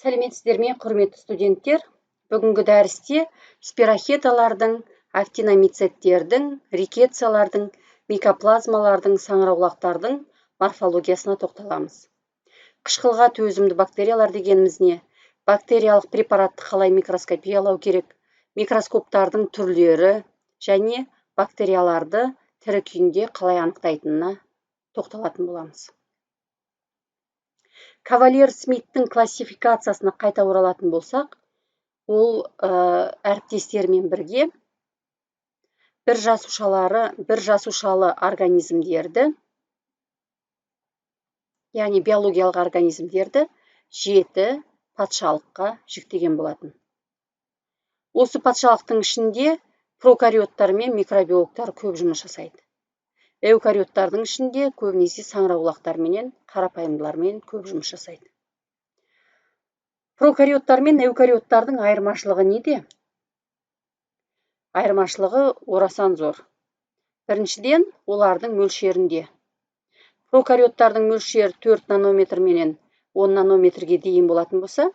Сәлеметсіздер ме, құрметті студенттер? Бүгінгі дәрісте спирохеталардың, актиномицеттердің, рикетциялардың, микоплазмалардың, саңырауқұлақтардың морфологиясына тоқталамыз. Қышқылға төзімді бактериялар дегеніміз не? Бактериялық препаратты қалай микроскопиялау керек? Микроскоптардың түрлері және бактерияларды тірі күйінде қалай анықтайтынына тоқталатын боламыз. Кавалер-Смиттің классификациясына қайта оралатын болсақ, ол әріптестермен бірге бір жасушалы организмдерді, яғни биологиялық организмдерді 7 патшалыққа жіктеген болатын. Осы патшалықтың ішінде прокариоттар мен микробиологтар көп жұмыс жасайды. Эукариоттардың ішінде көбінесе саңырауқұлақтар менен қарапайымдылармен көп жұмыс жасайды. Прокариоттар мен эукариоттардың айырмашылығы неде? Айырмашылығы орасан зор. Біріншіден, олардың мөлшерінде. Прокариоттардың мөлшері 4 нанометр менен 10 нанометрге дейін болатын болса,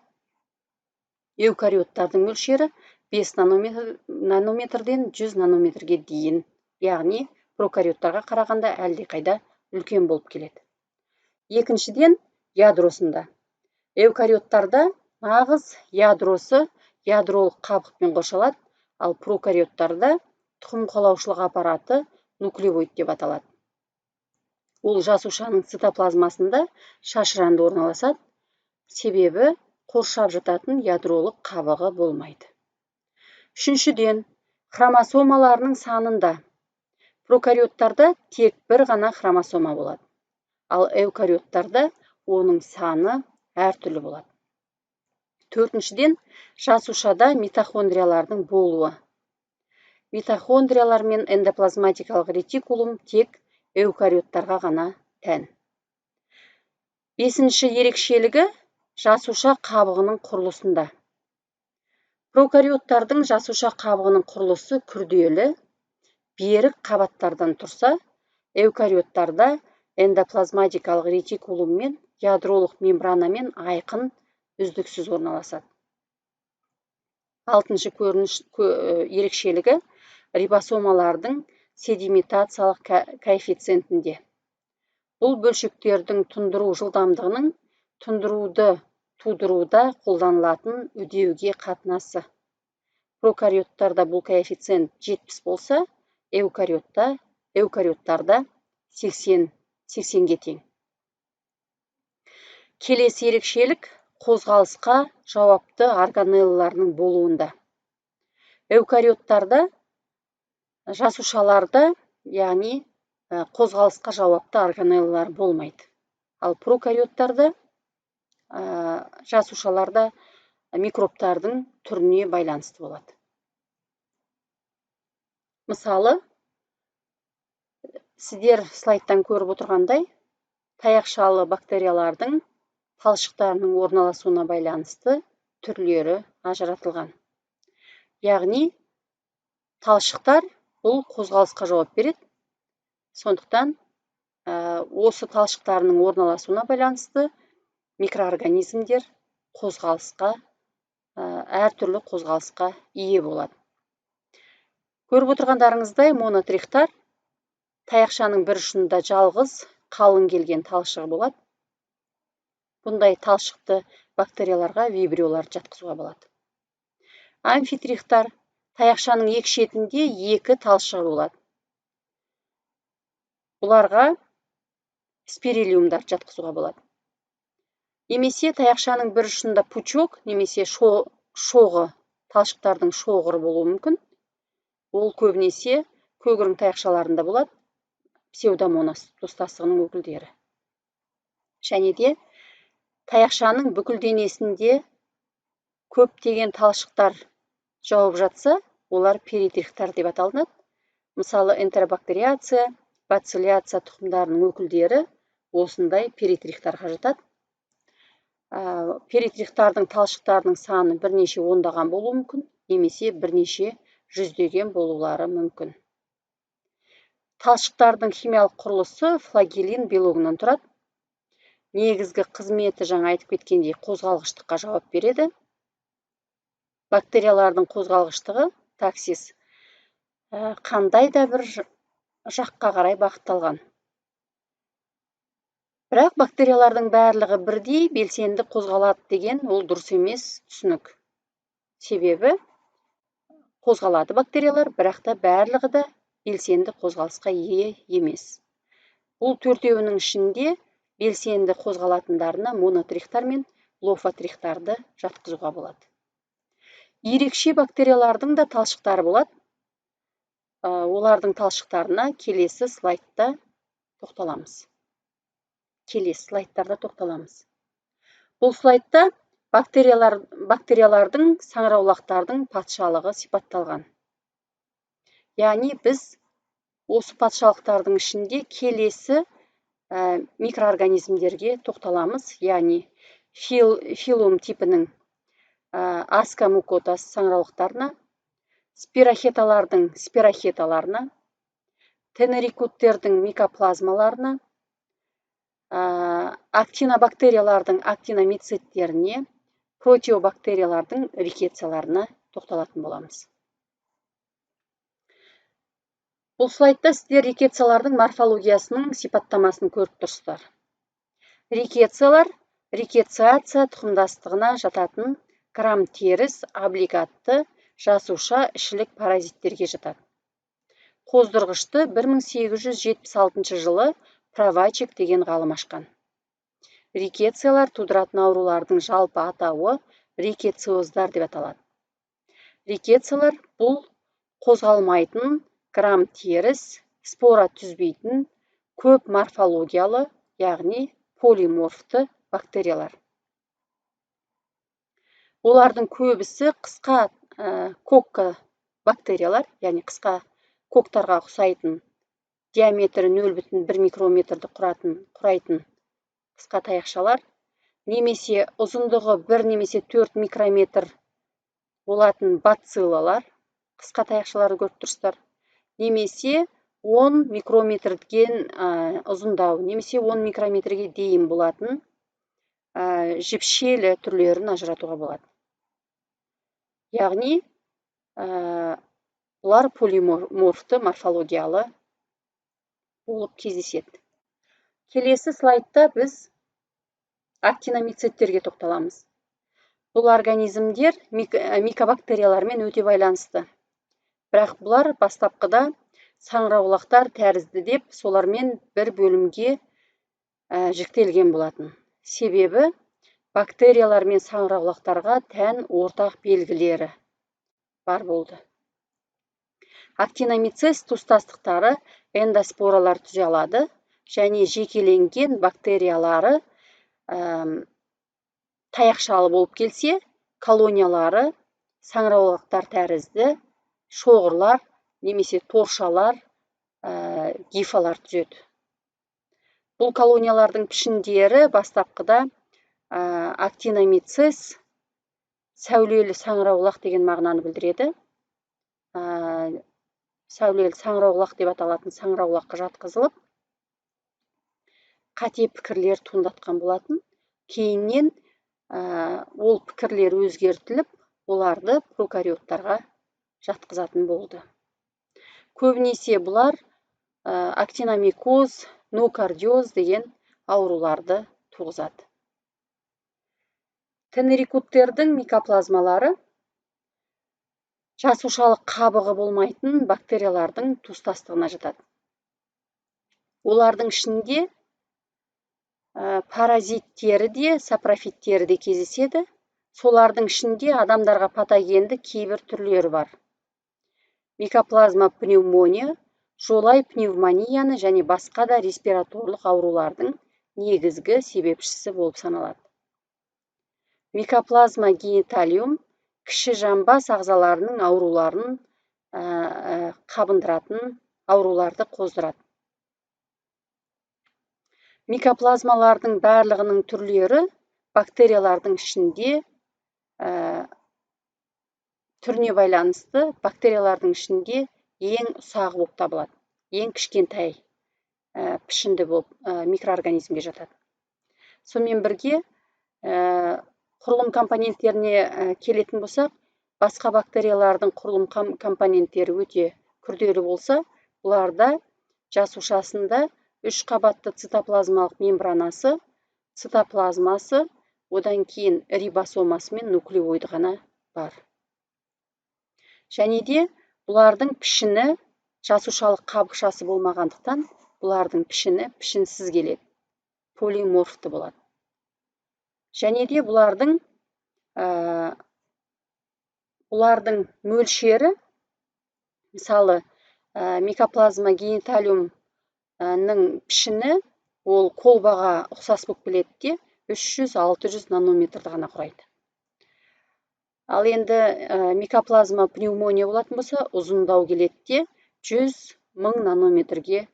эукариоттардың мөлшері 5 нанометрден 100 нанометрге дейін, яғни прокариоттарға қарағанда әлдеқайда үлкен болып келеді. Екіншіден, ядросында. Эукариоттарда нағыз ядросы ядролық қабықпен қоршалады, ал прокариоттарда тұқым қуалаушылық аппараты нуклеоид деп аталады. Ол жасушаның цитоплазмасында шашыранды орналасады, себебі қоршап жататын ядролық қабығы болмайды. Үшіншіден, хромосомаларының санында. Прокариоттарда тек бір ғана хромосома болады, ал эукариоттарда оның саны әртүрлі болады. Төртіншіден, жасушада митохондриялардың болуы. Митохондриялар мен эндоплазматикалық ретикулум тек эукариоттарға ғана тән. Бесінші ерекшелігі жасуша қабығының құрылысында. Прокариоттардың жасуша қабығының құрылысы күрделі, берік қабаттардан тұрса, эукариоттарда эндоплазматикалық ретикулум мен ядролық мембранамен айқын үздіксіз орналасады. Алтыншы ерекшелігі рибосомалардың седиментациялық коэффициентінде. Бұл бөлшектердің тұндыру жылдамдығының тұндыруды тудыруда қолданылатын үдеуге қатынасы. Прокариоттарда бұл коэффициент 70 болса, эукариоттарда 80-ге тең. Келесі ерекшелік қозғалысқа жауапты органеллаларының болуында. Эукариоттарда жасушаларда, яғни қозғалысқа жауапты органеллалар болмайды. Ал прокариоттарда жасушаларда микробтардың түріне байланысты болады. Мысалы, сіздер слайдтан көріп отырғандай, таяқшалы бактериялардың талшықтарының орналасуына байланысты түрлері ажыратылған. Яғни, талшықтар бұл қозғалысқа жауап береді. Сондықтан, осы талшықтарының орналасуына байланысты микроорганизмдер қозғалысқа, әртүрлі қозғалысқа ие болады. Көріп отырғандарыңыздай, монотрихтар таяқшаның бір ұшында жалғыз қалың келген талшығы болады. Бұндай талшықты бактерияларға вибриолар жатқызуға болады. Амфитрихтар таяқшаның екі шетінде 2 талшығы болады. Бұларға спириллиумдар жатқызуға болады. Немесе таяқшаның бір ұшында пучок, немесе шоғы, талшықтардың шоғыры болуы мүмкін. Ол көбінесе көгірім таяқшаларында болады, псевдомонас достастығының өкілдері. Және де таяқшаның бүкіл денесінде көптеген талшықтар жауып жатса, олар перитрихтар деп аталынады. Мысалы, энтеробактериация, бацилляция тұқымдарының өкілдері осындай перитрихтарға жатады. Перитрихтардың талшықтарының саны бірнеше ондаған болуы мүмкін, немесе бірнеше жүздеген болулары мүмкін. Талшықтардың химиялық құрылысы флагелин белогынан тұрады. негізгі қызметі жаңа айтып кеткендей қозғалғыштыққа жауап береді. Бактериялардың қозғалғыштығы таксис қандай да бір жаққа қарай бағытталған. Бірақ бактериялардың барлығы бірдей белсенді қозғалады деген ол дұрыс емес түсінік. Себебі қозғалады бактериялар, бірақ та барлығы да белсенді қозғалысқа ие емес. Бұл төртеуінің ішінде белсенді қозғалатындарына монотрихтар мен лофотрихтарды жатқызуға болады. Ерекше бактериялардың да талшықтары болады. Олардың талшықтарына келесі слайдтарда тоқталамыз. Бұл слайдта бактериялардың саңыраулақтардың патшалығы сипатталған. Яғни біз осы патшалықтардың ішінде келесі микроорганизмдерге тоқталамыз. Яғни филум типінің аскомукотас саңыраулықтарына, спирохеталардың спирохеталарына, тенерикуттердің микоплазмаларына, актинобактериялардың актиномицеттеріне, протеобактериялардың рикетцияларына тоқталатын боламыз. Бұл слайдта сіздер рикетциялардың морфологиясының сипаттамасын көріп тұрсыздар. Рикетциялар рикетциация тұқымдастығына жататын грамм теріс облигатты жасуша ішілік паразиттерге жатады. Қоздырғышты 1876 жылы Правачек деген ғалым ашқан. Рикетциялар тудыратын аурулардың жалпы атауы рикетциоздар деп аталады. Рикетциялар бұл қозғалмайтын, грамм теріс, спора түзбейтін, көп морфологиялы, яғни полиморфты бактериялар. Олардың көбісі қысқа кокка бактериялар, яғни қысқа коктарға ұқсайтын, диаметрі 0,1 микрометрді құрайтын қысқа таяқшалар, немесе ұзындығы 1 немесе 4 микрометр болатын бациллалар, қысқа таяқшаларды көріп тұрсыздар, немесе 10 микрометрден ұзындау, немесе 10 микрометрге дейін болатын жіпшелі түрлерін ажыратуға болады. Яғни, бұлар полиморфты морфологиялы болып кездеседі. Келесі слайдта біз актиномицеттерге тоқталамыз. Бұл организмдер микобактериялармен өте байланысты. Бірақ бұлар бастапқыда саңыраулақтар тәрізді деп солармен бір бөлімге жіктелген болатын. Себебі бактериялар мен саңыраулақтарға тән ортақ белгілері бар болды. Актиномицез тұстастықтары эндоспоралар түзе алады және жекеленген бактериялары таяқшалы болып келсе, колониялары саңыраулақтар тәрізді шоғырлар немесе торшалар, гифалар түзеді. Бұл колониялардың пішіндері бастапқыда актиномицез сәулелі саңыраулақ деген мағынаны білдіреді. Сәулелі саңыраулақ деп аталатын саңыраулаққа жатқызылып, қате пікірлер туындатқан болатын. Кейіннен ол пікірлер өзгертіліп, оларды прокариоттарға жатқызатын болды. Көбінесе бұлар актиномикоз, нокардиоз деген ауруларды туғызады. Тенерикуттердің микоплазмалары жасушалық қабығы болмайтын бактериялардың туыстастығына жатады. Олардың ішінде паразиттері де, сапрофиттері де кездеседі. Солардың ішінде адамдарға патогенді кейбір түрлері бар. Микоплазма пневмония, жолай пневмонияны және басқа да респираторлық аурулардың негізгі себепшісі болып саналады. Микоплазма гениталиум кіші жамбас ағзаларының ауруларын қабындыратын ауруларды қоздырады. Микоплазмалардың барлығының түрлері бактериялардың ішінде түріне байланысты бактериялардың ішінде ең ұсағы болып табылады. Ең кішкентай пішінді болып микроорганизмге жатады. Сонымен бірге құрылым компоненттеріне келетін болсақ, басқа бактериялардың құрылым компоненттері өте күрделі болса, бұларда жасушасында 3 қабатты цитоплазмалық мембранасы, цитоплазмасы, одан кейін рибосомасы мен нуклеоиды ғана бар. Және де бұлардың пішіні жасушалық қабықшасы болмағандықтан, бұлардың пішіні пішінсіз келеді, полиморфты болады. Және де бұлардың мөлшері, мысалы, микоплазма гениталиумның пішіні ол колбаға ұқсас болып келеді де 300-600 нанометрді ғана құрайды. Ал енді микоплазма пневмония болатын болса, ұзындау келеді де 100.000 нанометрге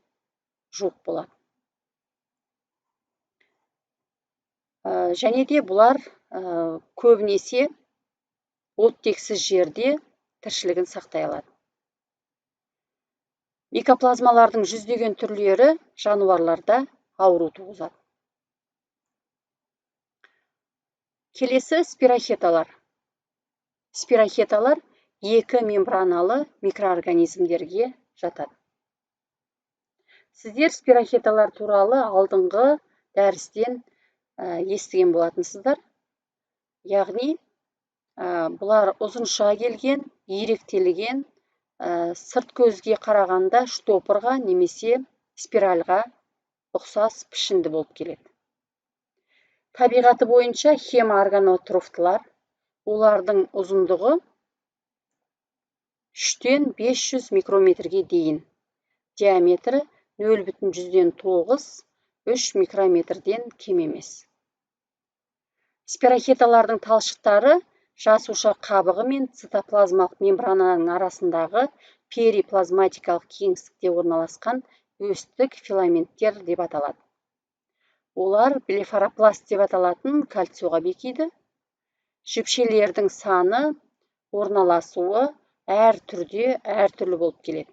жуық болады. Және де бұлар көбінесе оттексіз жерде тіршілігін сақтай алады. Микоплазмалардың жүздеген түрлері жануарларда ауру туғызады. Келесі спирохеталар. Спирохеталар екі мембраналы микроорганизмдерге жатады. Сіздер спирохеталар туралы алдыңғы дәрістен естіген болатынсыздар. Яғни, бұлар ұзынша келген, иректелген, сырт көзге қарағанда штопырға немесе спиральға ұқсас пішінді болып келеді. Табиғаты бойынша хемоорганотрофтылар, олардың ұзындығы 3-500 микрометрге дейін, диаметрі 0,9-3 микрометрден кем емес. Спирохеталардың талшықтары жасуша қабығы мен цитоплазмалық мембрананың арасындағы периплазматикалық кеңістікте орналасқан өстік филаменттер деп аталады. Олар блефаропласт деп аталатын кольцоға бекиді. Жіпшелердің саны, орналасуы әр түрде әртүрлі болып келеді.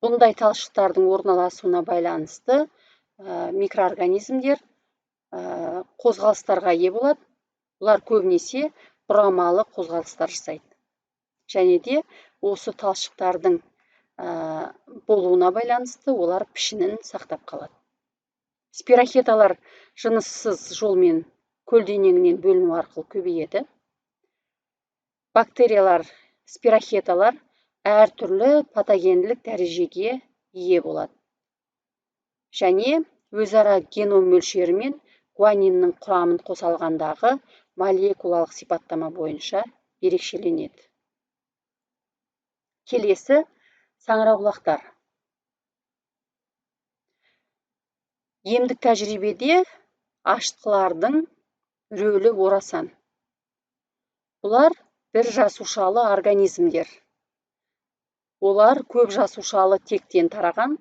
Бұндай талшықтардың орналасуына байланысты микроорганизмдер қозғалыстарға ие болады. Бұлар көбінесе бұрамалы қозғалыстар жасайды. Және де осы талшықтардың болуына байланысты олар пішінін сақтап қалады. Спирохеталар жыныссыз жолмен көлденеңінен бөліну арқылы көбейеді. Бактериялар, спирохеталар әртүрлі патогенділік дәрежеге ие болады. Және өзара геном мөлшерімен гуаниннің құрамын қосалғандағы молекулалық сипаттама бойынша ерекшеленеді. Келесі саңырауқұлақтар. Емдік тәжірибеде ашытқылардың рөлі орасан. Бұлар бір жасушалы организмдер. Олар көп жасушалы тектен тараған.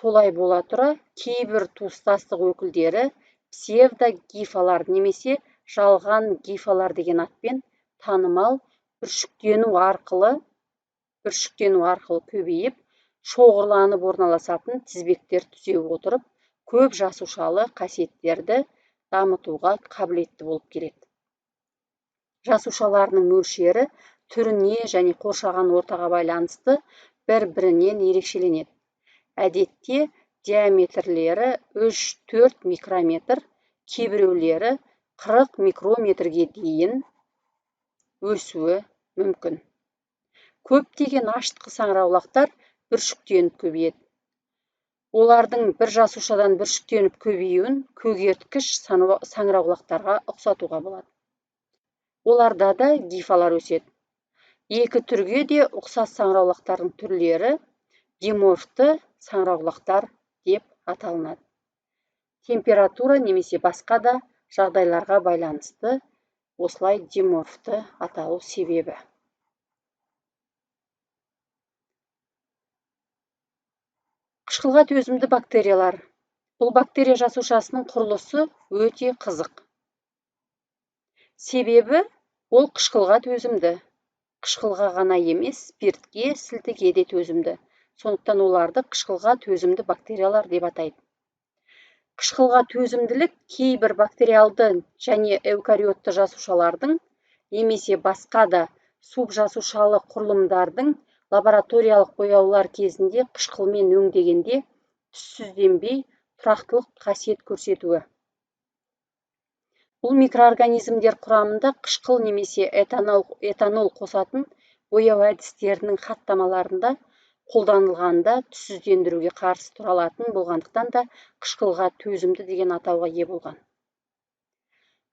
Солай бола тұра, кейбір туыстастық өкілдері псевдогифалар немесе жалған гифалар деген атпен танымал бүршіктену арқылы көбейіп, шоғырланып орналасатын тізбектер түзе отырып, көп жасушалы қасиеттерді дамытуға қабілетті болып келеді. Жасушаларының мөлшері түріне және қоршаған ортаға байланысты бір-бірінен ерекшеленеді. Әдетте диаметрлері 3-4 микрометр, кейбіреулері 40 микрометрге дейін өсуі мүмкін. Көптеген ашытқы саңырауқұлақтар бүршіктеніп көбейеді. Олардың бір жасушадан бүршіктеніп көбеюін көгерткіш саңырауқұлақтарға ұқсатуға болады. Оларда да гифалар өседі. Екі түрге де ұқсас саңырауқұлақтардың түрлері диморфты саңырауқұлақтар деп аталынады. Температура немесе басқа да жағдайларға байланысты осылай диморфты аталу себебі. Қышқылға төзімді бактериялар. Бұл бактерия жасушасының құрылысы өте қызық. Себебі ол қышқылға төзімді. Қышқылға ғана емес, спиртке, сілтіге де төзімді. Сондықтан оларды қышқылға төзімді бактериялар деп атайды. Қышқылға төзімділік кейбір бактериалды және эукариотты жасушалардың немесе басқа да субжасушалы құрылымдардың лабораториялық бояулар кезінде қышқылмен өңдегенде түссізденбей тұрақтылық қасиет көрсетуі. Бұл микроорганизмдер құрамында қышқыл немесе этанол қосатын бояу әдістерінің хаттамаларында қолданылғанда түссіздендіруге қарсы тұра алатын болғандықтан да қышқылға төзімді деген атауға ие болған.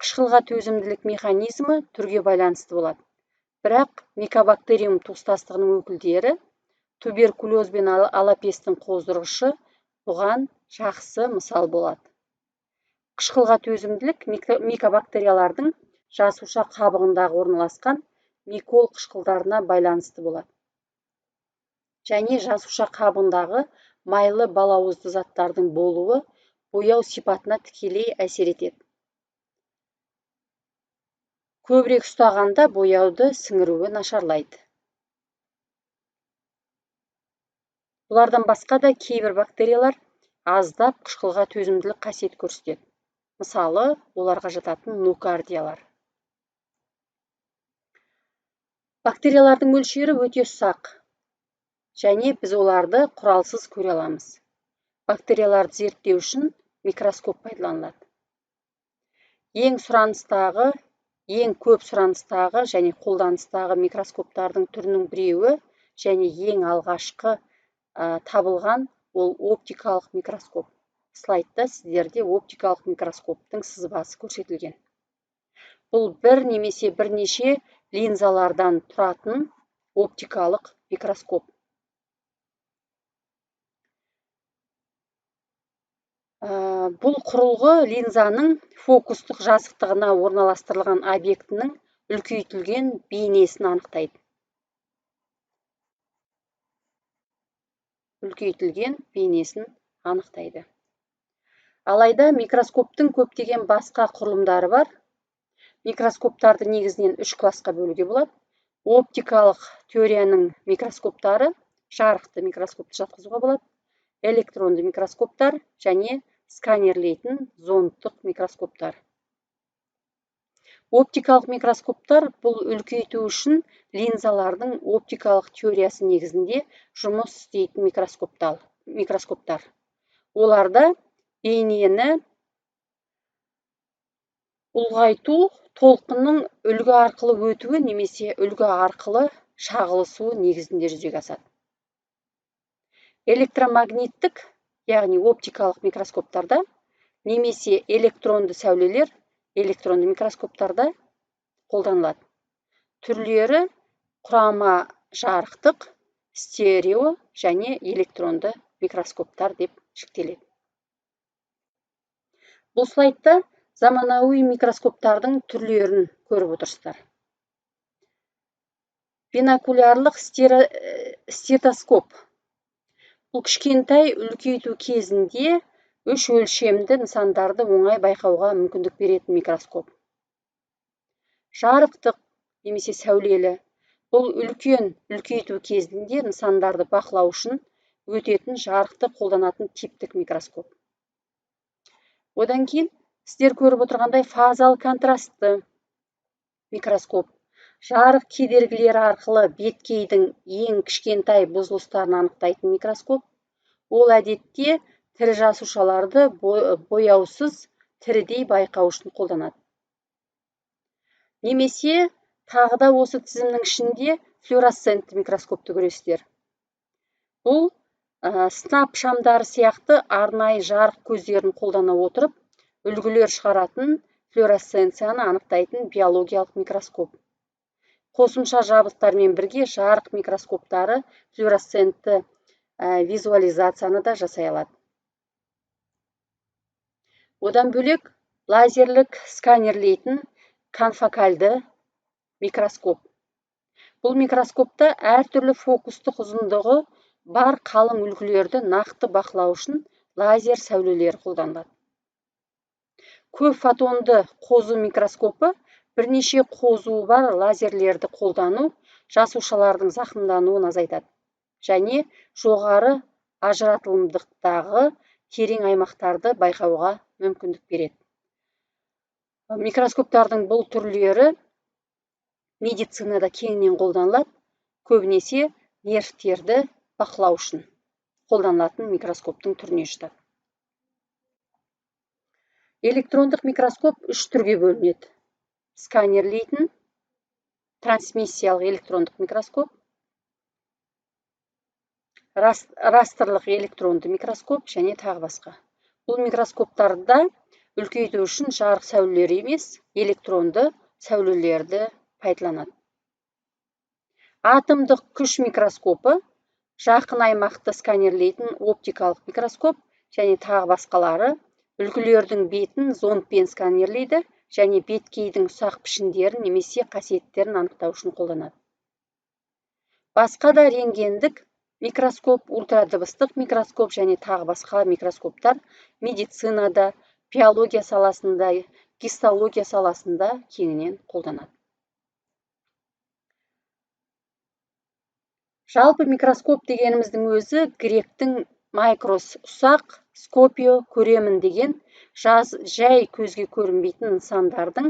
Қышқылға төзімділік механизмі түрге байланысты болады. Бірақ микобактериум туыстастығының өкілдері туберкулез бен алапестің қоздырғышы бұған жақсы мысал болады. Қышқылға төзімділік микобактериялардың жасуша қабығындағы орналасқан микол қышқылдарына байланысты болады. Және жасуша қабығындағы майлы балауызды заттардың болуы бояу сипатына тікелей әсер етеді. Көбірек ұстағанда бояуды сіңіруі нашарлайды. Бұлардан басқа да кейбір бактериялар аздап қышқылға төзімділік қасиет көрсетеді. Мысалы, оларға жататын нокардиялар. Бактериялардың мөлшері өте ұсақ, және біз оларды құралсыз көре аламыз. Бактерияларды зерттеу үшін микроскоп пайдаланылады. Ең көп сұраныстағы және қолданыстағы микроскоптардың түрінің біреуі және ең алғашқы табылған ол оптикалық микроскоп. Слайдта сіздерде оптикалық микроскоптың сызбасы көрсетілген. Бұл бір немесе бірнеше линзалардан тұратын оптикалық микроскоп. Бұл құрылғы линзаның фокустық жазықтығына орналастырылған объектінің үлкейтілген бейнесін анықтайды. Алайда микроскоптың көптеген басқа құрылымдары бар. Микроскоптарды негізінен 3 классқа бөлуге болады. Оптикалық теорияның микроскоптары, жарықты микроскопты жатқызуға болады. Электронды микроскоптар және сканерлейтін зондтық микроскоптар. Оптикалық микроскоптар бұл үлкейту үшін линзалардың оптикалық теориясы негізінде жұмыс істейтін микроскоптар. Оларда бейнені ұлғайту толқынның үлгі арқылы өтуі немесе үлгі арқылы шағылысуы негізінде жүзеге асады. Электромагниттік, яғни оптикалық микроскоптарда немесе электронды сәулелер электронды микроскоптарда қолданылады. Түрлері құрама жарықтық, стерео және электронды микроскоптар деп жіктеледі. Бұл слайдта заманауи микроскоптардың түрлерін көріп отырсыздар. Бинокулярлық стетоскоп. Бұл кішкентай үлкейту кезінде үш өлшемді нысандарды оңай байқауға мүмкіндік беретін микроскоп. Жарықтық немесе сәулелі. Бұл үлкен үлкейту кезінде нысандарды бақылау үшін өтетін жарықты қолданатын типтік микроскоп. Одан кейін сіздер көріп отырғандай фазалы контрастты микроскоп. Жарық кедергілері арқылы беткейдің ең кішкентай бұзылыстарын анықтайтын микроскоп. Ол әдетте тірі жасушаларды бояусыз тірідей байқау үшін қолданады. Немесе тағы да осы тізімнің ішінде флюоресцентті микроскопты көресіздер. Бұл сынап шамдары сияқты арнайы жарық көздерін қолдана отырып, үлгілер шығаратын флюоресценцияны анықтайтын биологиялық микроскоп. Қосымша жабдықтармен бірге жарық микроскоптары флюоресцентті визуализацияны да жасай алады. Одан бөлек лазерлік сканерлейтін конфокальды микроскоп. Бұл микроскопта әртүрлі фокустық ұзындығы бар қалың үлгілерді нақты бақылау үшін лазер сәулелері қолданылады. Көп фотонды қозу микроскопы бірнеше қозуы бар лазерлерді қолдану жасушалардың зақымдануын азайтады және жоғары ажыратылымдықтағы терең аймақтарды байқауға мүмкіндік береді. Микроскоптардың бұл түрлері медицинада кеңінен қолданылады, көбінесе нервтерді бақылау үшін қолданылатын микроскоптың түріне жатады. Электрондық микроскоп үш түрге бөлінеді. Сканерлейтін, трансмиссиялық электрондық микроскоп, растрлық электронды микроскоп және тағы басқа. Бұл микроскоптарда үлкейту үшін жарық сәулелері емес, электронды сәулелерді пайдаланады. Атомдық күш микроскопы, жақын аймақты сканерлейтін оптикалық микроскоп және тағы басқалары үлгілердің бетін зондпен сканерлейді және беткейдің ұсақ пішіндерін немесе қасиеттерін анықтау үшін қолданады. Басқа да рентгендік микроскоп, ультрадыбыстық микроскоп және тағы басқа микроскоптар медицинада, биология саласында, гистология саласында кеңінен қолданады. Жалпы микроскоп дегеніміздің өзі гректің майкрос ұсақ, скопио көремін деген жай көзге көрінбейтін нысандардың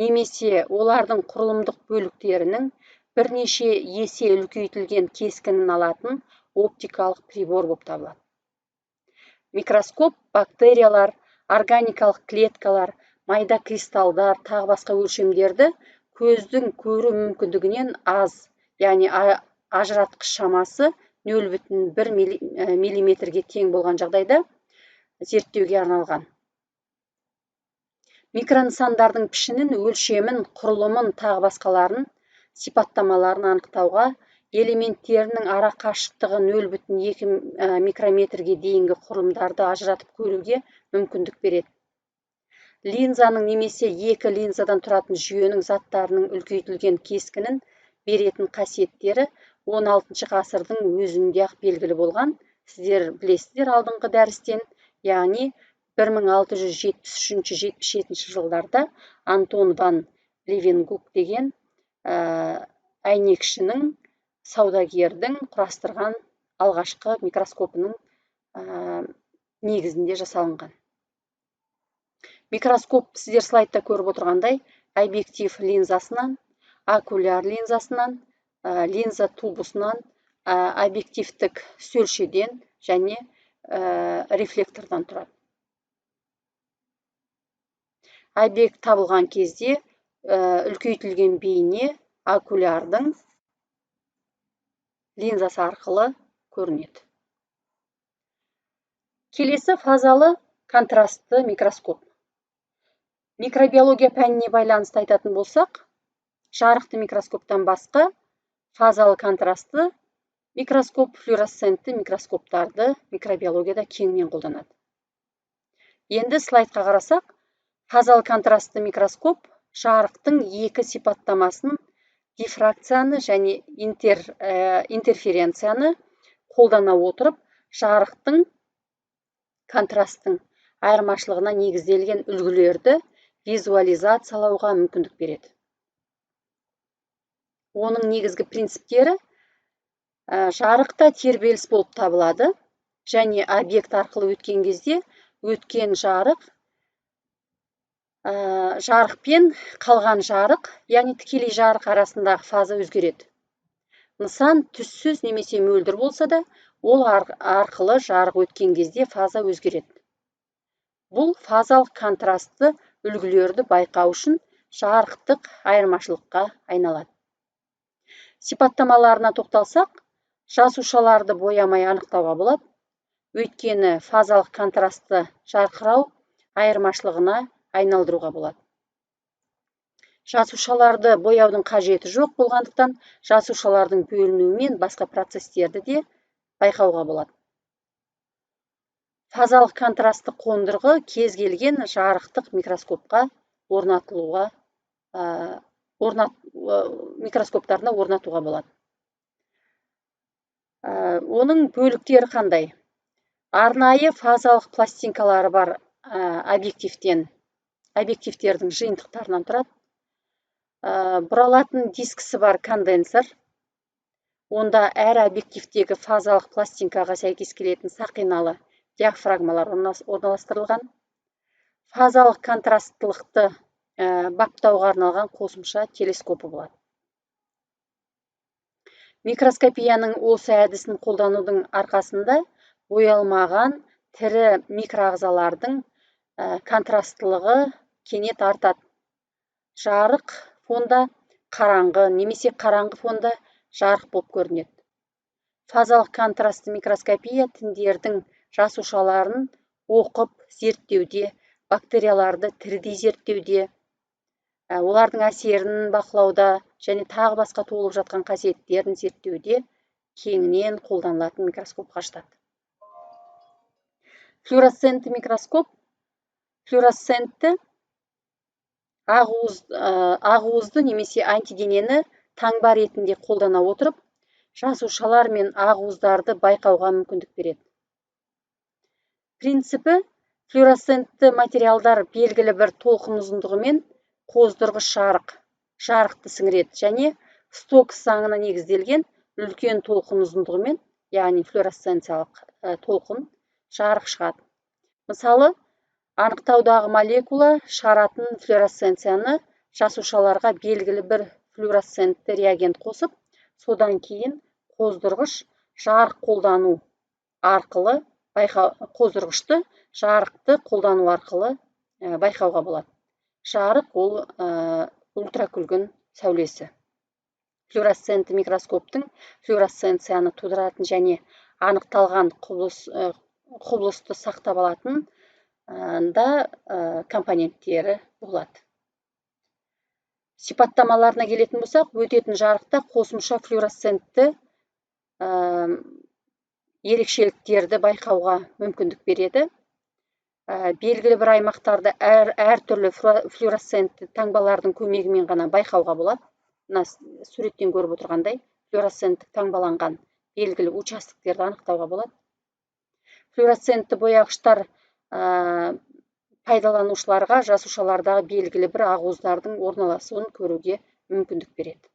немесе олардың құрылымдық бөліктерінің бірнеше есе үлкейтілген кескінін алатын оптикалық прибор болып табылады. Микроскоп бактериялар, органикалық клеткалар, майда кристалдар, тағы басқа өлшемдерді көздің көру мүмкіндігінен аз, яғни ажыратқыш шамасы 0,1 миллиметрге тең болған жағдайда зерттеуге арналған. Микронысандардың пішінін, өлшемін, құрылымын, тағы басқаларын, сипаттамаларын анықтауға, элементтерінің ара қашықтығы 0,2 микрометрге дейінгі құрылымдарды ажыратып көруге мүмкіндік береді. Линзаның немесе екі линзадан тұратын жүйенің заттарының үлкейтілген кескінін беретін қасиеттері 16 ғасырдың өзінде-ақ белгілі болған. Сіздер білесіздер алдыңғы дәрістен, яғни 1673-77 жылдарда Антон ван Левенгук деген әйнекшінің, саудагердің құрастырған алғашқы микроскопының негізінде жасалынған. Микроскоп сіздер слайдта көріп отырғандай, объектив линзасынан, окуляр линзасынан, линза тубусынан, объективтік сөлшеден және рефлектордан тұрады. Объект табылған кезде үлкейтілген бейне окулярдың линзасы арқылы көрінеді. Келесі фазалы контрастты микроскоп. Микробиология пәніне байланысты айтатын болсақ, жарықты микроскоптан басқа фазалы контрастты микроскоп, флюоресцентті микроскоптарды микробиологияда кеңінен қолданады. Енді слайдқа қарасақ, фазалы контрастты микроскоп жарықтың екі сипаттамасын, дифракцияны және интерференцияны қолдана отырып, жарықтың контрасттың айырмашылығына негізделген үлгілерді визуализациялауға мүмкіндік береді. Оның негізгі принциптері жарықта тербеліс болып табылады және объект арқылы өткен кезде өткен жарық пен қалған жарық, яғни тікелей жарық арасындағы фаза өзгереді. Нысан түссіз немесе мөлдір болса да, ол арқылы жарық өткен кезде фаза өзгереді. Бұл фазалық контрастты үлгілерді байқау үшін жарықтық айырмашылыққа айналады. Сипаттамаларына тоқталсақ, жасушаларды боямай анықтауға болады, өйткені фазалық контрастты жарқырау айырмашылығына айналдыруға болады. Жасушаларды бояудың қажеті жоқ болғандықтан, жасушалардың бөлінуімен басқа процестерді де байқауға болады. Фазалық контрастты қондырғы кез келген жарықтық микроскоптарына орнатуға болады. Оның бөліктері қандай? Арнайы фазалық пластинкалары бар объективтердің жиынтықтарынан тұрады. Бұралатын дискісі бар конденсер. Онда әр объективтегі фазалық пластинкаға сәйкес келетін сақиналы диафрагмалар орналастырылған. Фазалық контрасттылықты баптауға арналған қосымша телескопы болады. Микроскопияның осы әдісін қолданудың арқасында боялмаған тірі микроағзалардың контрасттылығы кенет артады. Жарық фонда қараңғы немесе қараңғы фонда жарық болып көрінеді. Фазалық контрастты микроскопия тіндердің жасушаларын оқып зерттеуде, бактерияларды тірідей зерттеуде, олардың әсерін бақылауда және тағы басқа толып жатқан қасиеттерін зерттеуде кеңінен қолданылатын микроскопқа жатады. Флюоресцентті микроскоп флюоресцентті ақуызды немесе антиденені таңба ретінде қолдана отырып, жасушалар мен ақуыздарды байқауға мүмкіндік береді. Принципі: флюоресцентті материалдар белгілі бір толқын ұзындығымен қоздырғыш жарықты сіңіреді және Стокс заңына негізделген үлкен толқын ұзындығымен, яғни флюоресценциялық толқын жарық шығады. Мысалы, анықтаудағы молекула шығаратын флюоресценцияны жасушаларға белгілі бір флюоресцентті реагент қосып, содан кейін қоздырғыш жарық қолдану арқылы қоздырғышты жарықты қолдану арқылы байқауға болады. Жарық ол ультракүлгін сәулесі. Флюоресцентті микроскоптың флюоресценцияны тудыратын және анықталған құбылысты сақтап алатын компоненттері болады. Сипаттамаларына келетін болсақ, өтетін жарықта қосымша флюоресцентті ерекшеліктерді байқауға мүмкіндік береді. Белгілі бір аймақтарды әртүрлі флюоресцентті таңбалардың көмегімен ғана байқауға болады. Мына суреттен көріп отырғандай, флюоресцентті таңбаланған белгілі участоктерді анықтауға болады. Флюоресцентті бояғыштар пайдаланушыларға жасушалардағы белгілі бір ақуыздардың орналасуын көруге мүмкіндік береді.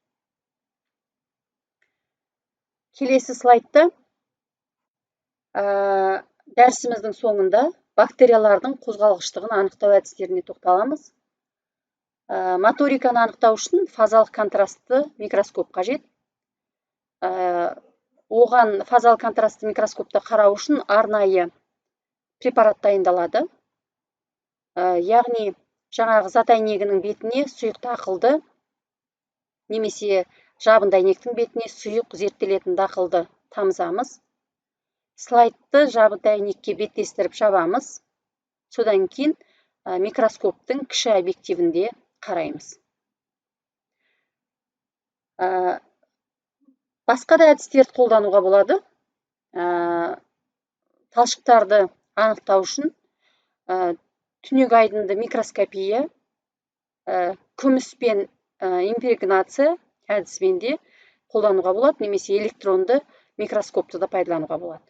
Келесі слайдта дәрісіміздің соңында бактериялардың қозғалғыштығын анықтау әдістеріне тоқталамыз. Моториканы анықтау үшін фазалық контрастты микроскоп қажет. Оған фазалық контрастты микроскопта қарау үшін арнайы препарат дайындалады. Яғни, жаңағы зат әйнегінің бетіне сұйық дақылды немесе жабынды әйнектің бетіне сұйық зерттелетін дақылды тамызамыз. Слайдты жабынды әйнекке беттестіріп жабамыз. Содан кейін микроскоптың кіші объективінде қараймыз. Басқа да әдістерді қолдануға болады. Талшықтарды анықтау үшін түнек айдынды микроскопия, күміспен импрегнация әдісімен де қолдануға болады, немесе электронды микроскопты да пайдалануға болады.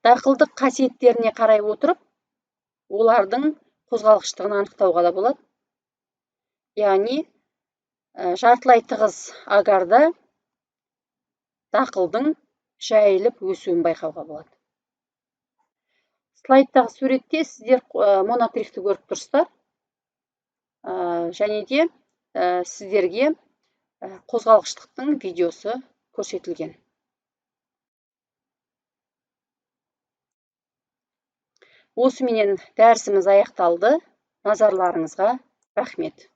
Дақылдық қасиеттеріне қарай отырып, олардың қозғалғыштығын анықтауға да болады. Яғни, жартылай тығыз агарда дақылдың жайылып өсуін байқауға болады. Слайдтағы суретте сіздер монотрихті көріп тұрсыздар. Және де сіздерге қозғалғыштықтың видеосы көрсетілген. Осыменен дәрісіміз аяқталды. Назарларыңызға рахмет.